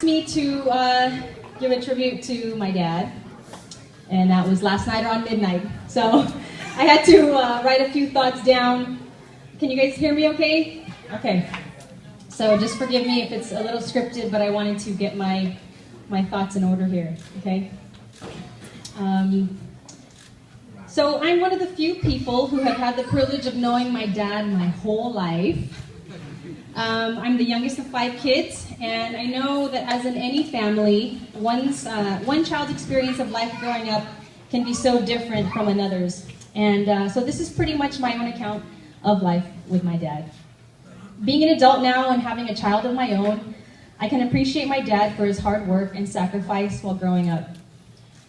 Me to give a tribute to my dad, and that was last night around midnight. So I had to write a few thoughts down. Can you guys hear me okay? Okay. So just forgive me if it's a little scripted, but I wanted to get my thoughts in order here, okay? So I'm one of the few people who have had the privilege of knowing my dad my whole life. I'm the youngest of 5 kids, and I know that as in any family, one child's experience of life growing up can be so different from another's. And so this is pretty much my own account of life with my dad. Being an adult now and having a child of my own, I can appreciate my dad for his hard work and sacrifice while growing up.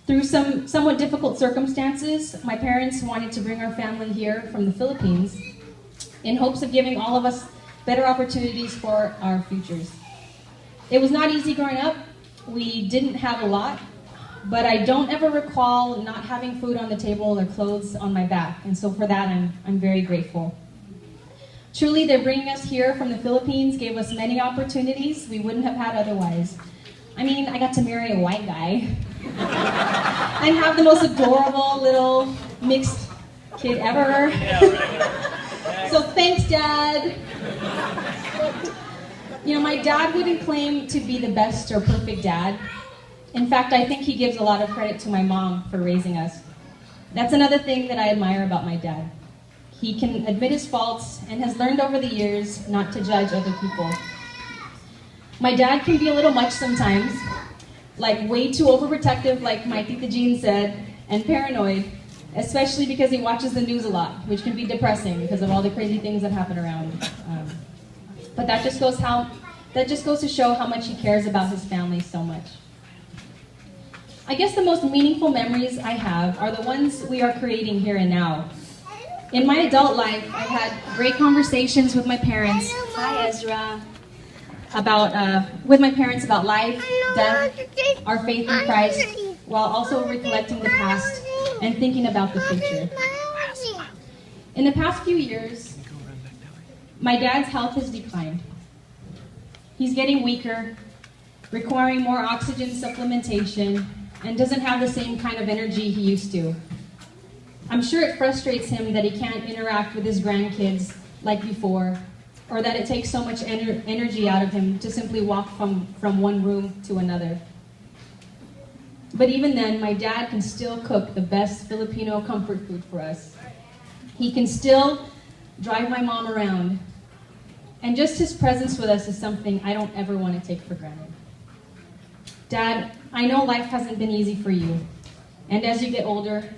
Through some somewhat difficult circumstances, my parents wanted to bring our family here from the Philippines in hopes of giving all of us better opportunities for our futures. It was not easy growing up. We didn't have a lot, but I don't ever recall not having food on the table or clothes on my back, and so for that I'm very grateful. Truly, their bringing us here from the Philippines gave us many opportunities we wouldn't have had otherwise. I mean, I got to marry a white guy and have the most adorable little mixed kid ever. So thanks, Dad. You know, my dad wouldn't claim to be the best or perfect dad. In fact, I think he gives a lot of credit to my mom for raising us. That's another thing that I admire about my dad. He can admit his faults and has learned over the years not to judge other people. My dad can be a little much sometimes, like way too overprotective, like my Tita Jean said, and paranoid, especially because he watches the news a lot, which can be depressing because of all the crazy things that happen around. But that just goes to show how much he cares about his family so much. I guess the most meaningful memories I have are the ones we are creating here and now. In my adult life, I've had great conversations with my parents. Hi, Ezra. With my parents about life, death, our faith in Christ, while also recollecting the past and thinking about the future. In the past few years, my dad's health has declined. He's getting weaker, requiring more oxygen supplementation, and doesn't have the same kind of energy he used to. I'm sure it frustrates him that he can't interact with his grandkids like before, or that it takes so much energy out of him to simply walk from one room to another. But even then, my dad can still cook the best Filipino comfort food for us. He can still drive my mom around. And just his presence with us is something I don't ever want to take for granted. Dad, I know life hasn't been easy for you. And as you get older,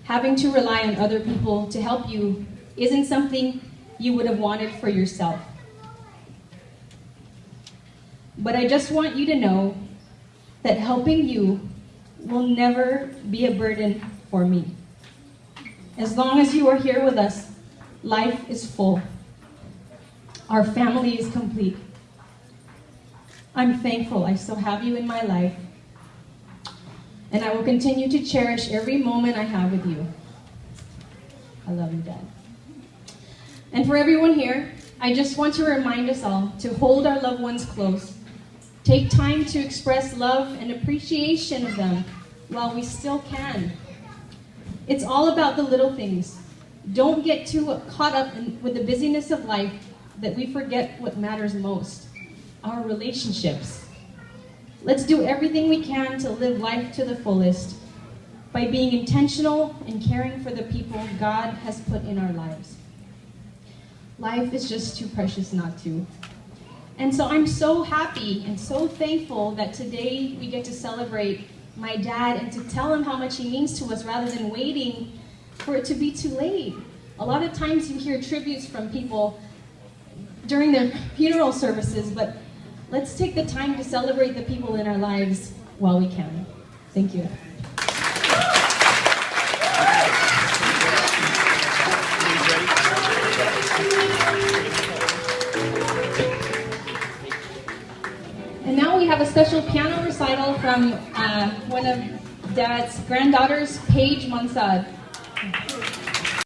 having to rely on other people to help you isn't something you would have wanted for yourself. But I just want you to know that helping you will never be a burden for me. As long as you are here with us, life is full. Our family is complete. I'm thankful I still have you in my life, and I will continue to cherish every moment I have with you. I love you, Dad. And for everyone here, I just want to remind us all to hold our loved ones close. Take time to express love and appreciation of them while we still can. It's all about the little things. Don't get too caught up with the busyness of life that we forget what matters most, our relationships. Let's do everything we can to live life to the fullest by being intentional and caring for the people God has put in our lives. Life is just too precious not to. And so I'm so happy and so thankful that today we get to celebrate my dad and to tell him how much he means to us rather than waiting for it to be too late. A lot of times you hear tributes from people during their funeral services, but let's take the time to celebrate the people in our lives while we can. Thank you. And now we have a special piano recital from one of Dad's granddaughters, Paige Mansad.